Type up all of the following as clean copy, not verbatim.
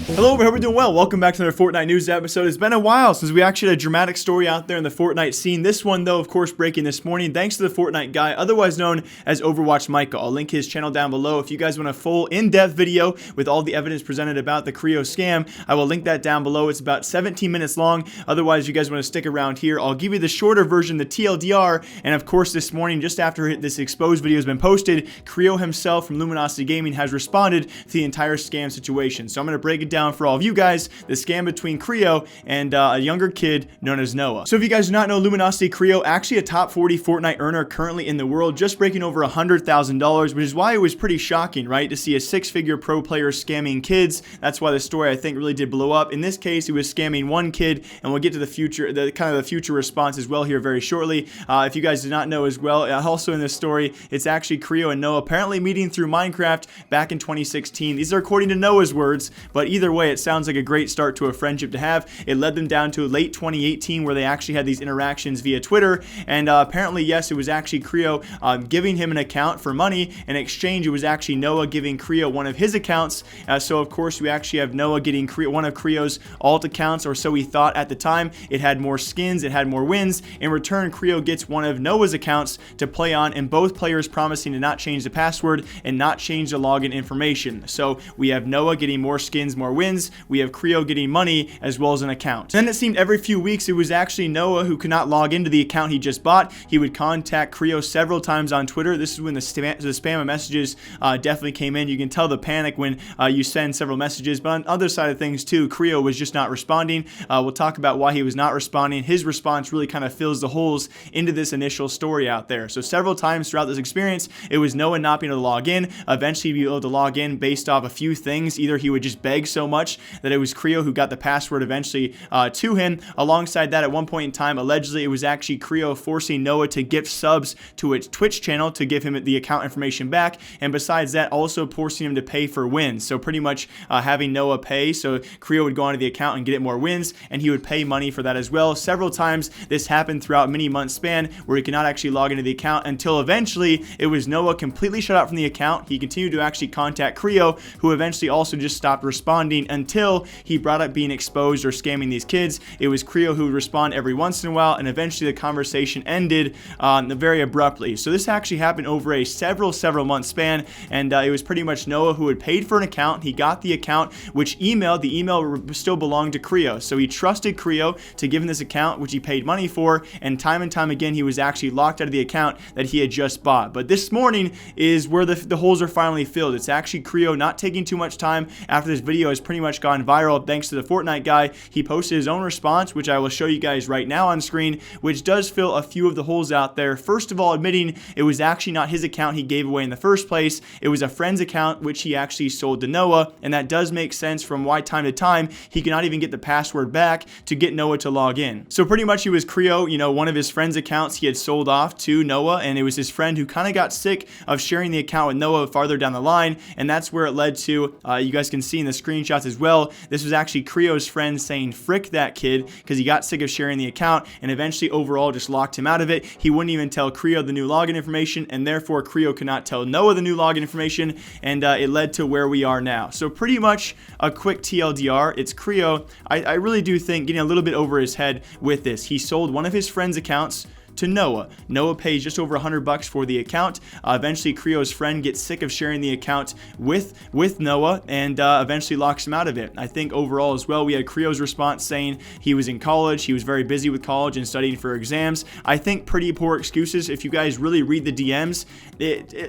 Hello, we hope we're doing well. Welcome back to another Fortnite news episode. It's been a while since we actually had a dramatic story out there in the Fortnite scene. This one, though, of course, breaking this morning thanks to the Fortnite guy, otherwise known as Overwatch Michael. I'll link his channel down below. If you guys want a full in-depth video with all the evidence presented about the Kreo scam, I will link that down below. It's about 17 minutes long. Otherwise, if you guys want to stick around here, I'll give you the shorter version, the TLDR. And of course, this morning, just after this exposed video has been posted, Kreo himself from Luminosity Gaming has responded to the entire scam situation. So I'm going to break it down for all of you guys, the scam between Kreo and a younger kid known as Noah. So if you guys do not know, Luminosity Kreo, actually a top 40 Fortnite earner currently in the world, just breaking over $100,000, which is why it was pretty shocking, right, to see a six-figure pro player scamming kids. That's why the story, I think, really did blow up. In this case, he was scamming one kid, and we'll get to the future, the future response as well here very shortly. If you guys did not know as well, also in this story, it's actually Kreo and Noah apparently meeting through Minecraft back in 2016. These are according to Noah's words, but either way, it sounds like a great start to a friendship to have. It led them down to late 2018 where they actually had these interactions via Twitter, and apparently, yes, it was actually Kreo giving him an account for money. In exchange, it was actually Noah giving Kreo one of his accounts. So of course, we actually have Noah getting one of Kreo's alt accounts, or so he thought at the time. It had more skins, it had more wins. In return, Kreo gets one of Noah's accounts to play on, and both players promising to not change the password and not change the login information. So we have Noah getting more skins, more wins. We have Kreo getting money as well as an account. Then it seemed every few weeks it was actually Noah who could not log into the account he just bought. He would contact Kreo several times on Twitter. This is when the spam of messages definitely came in. You can tell the panic when you send several messages, but on the other side of things too, Kreo was just not responding. We'll talk about why he was not responding. His response really kind of fills the holes into this initial story out there. So several times throughout this experience, it was Noah not being able to log in. Eventually, he'd be able to log in based off a few things. Either he would just beg so much that it was Kreo who got the password eventually to him. Alongside that, at one point in time, allegedly, it was actually Kreo forcing Noah to gift subs to its Twitch channel to give him the account information back. And besides that, also forcing him to pay for wins. So pretty much having Noah pay. So Kreo would go onto the account and get it more wins, and he would pay money for that as well. Several times this happened throughout many months span where he could not actually log into the account until eventually it was Noah completely shut out from the account. He continued to actually contact Kreo, who eventually also just stopped responding until he brought up being exposed or scamming these kids. It was Kreo who would respond every once in a while, and eventually the conversation ended very abruptly. So this actually happened over a several month span, and it was pretty much Noah who had paid for an account. He got the account, which the email still belonged to Kreo. So he trusted Kreo to give him this account, which he paid money for, and time again, he was actually locked out of the account that he had just bought. But this morning is where the holes are finally filled. It's actually Kreo not taking too much time after this video has pretty much gone viral thanks to the Fortnite guy. He posted his own response, which I will show you guys right now on screen, which does fill a few of the holes out there. First of all, admitting it was actually not his account he gave away in the first place. It was a friend's account, which he actually sold to Noah, and that does make sense from why time to time he could not even get the password back to get Noah to log in. So pretty much it was Kreo, one of his friend's accounts he had sold off to Noah, and it was his friend who kind of got sick of sharing the account with Noah farther down the line, and that's where it led to, you guys can see in the screenshots as well, this was actually Kreo's friend saying frick that kid because he got sick of sharing the account, and eventually overall just locked him out of it. He wouldn't even tell Kreo the new login information, and therefore Kreo could not tell Noah the new login information, and it led to where we are now. So pretty much a quick TLDR, it's Kreo. I really do think getting a little bit over his head with this. He sold one of his friend's accounts to Noah. Noah pays just over $100 for the account. Eventually, Kreo's friend gets sick of sharing the account with Noah and eventually locks him out of it. I think overall as well, we had Kreo's response saying he was in college, he was very busy with college and studying for exams. I think pretty poor excuses. If you guys really read the DMs,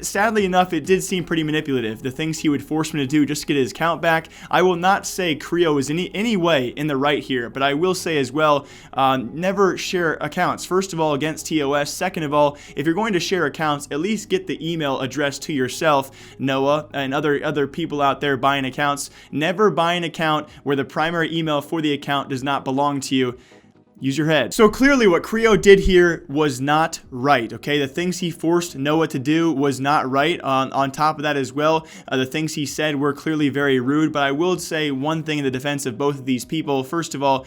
sadly enough, it did seem pretty manipulative. The things he would force me to do just to get his account back. I will not say Kreo is in any way in the right here, but I will say as well, never share accounts. First of all, against TOS. Second of all, if you're going to share accounts, at least get the email addressed to yourself. Noah and other people out there buying accounts, never buy an account where the primary email for the account does not belong to you. use your head. So clearly what Kreo did here was not right, okay? The things he forced Noah to do was not right. On top of that as well, the things he said were clearly very rude, but I will say one thing in the defense of both of these people. First of all,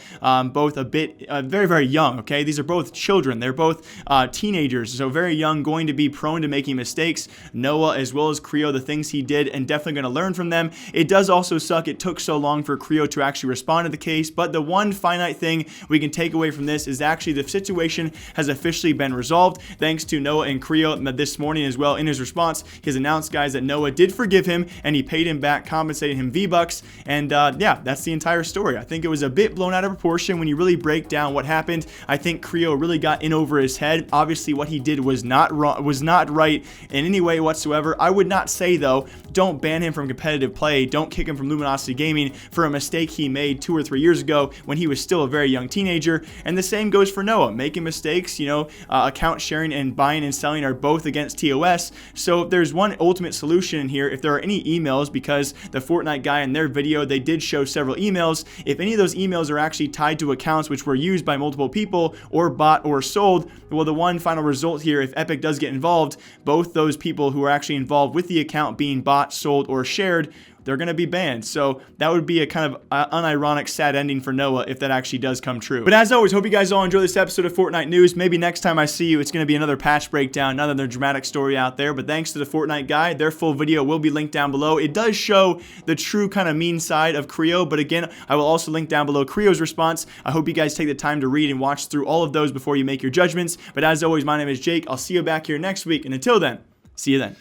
both a bit, very, very young, okay? These are both children. They're both teenagers, so very young, going to be prone to making mistakes. Noah as well as Kreo, the things he did, and definitely going to learn from them. It does also suck it took so long for Kreo to actually respond to the case, but the one finite thing we can take away from this is actually the situation has officially been resolved thanks to Noah and Kreo this morning as well. In his response, he has announced, guys, that Noah did forgive him and he paid him back, compensating him V-Bucks, and yeah, that's the entire story. I think it was a bit blown out of proportion when you really break down what happened. I think Kreo really got in over his head. Obviously, what he did was not wrong, was not right in any way whatsoever. I would not say, though, don't ban him from competitive play, don't kick him from Luminosity Gaming for a mistake he made 2 or 3 years ago when he was still a very young teenager. And the same goes for Noah. Making mistakes, you know, account sharing and buying and selling are both against TOS. So there's one ultimate solution here. If there are any emails, because the Fortnite guy in their video, they did show several emails. If any of those emails are actually tied to accounts which were used by multiple people or bought or sold, well, the one final result here, if Epic does get involved, both those people who are actually involved with the account being bought, sold, or shared, they're going to be banned. So that would be a kind of unironic, sad ending for Noah if that actually does come true. But as always, hope you guys all enjoy this episode of Fortnite News. Maybe next time I see you, it's going to be another patch breakdown, another dramatic story out there. But thanks to the Fortnite guy, their full video will be linked down below. It does show the true kind of mean side of Kreo, but again, I will also link down below Kreo's response. I hope you guys take the time to read and watch through all of those before you make your judgments. But as always, my name is Jake. I'll see you back here next week, and until then, see you then.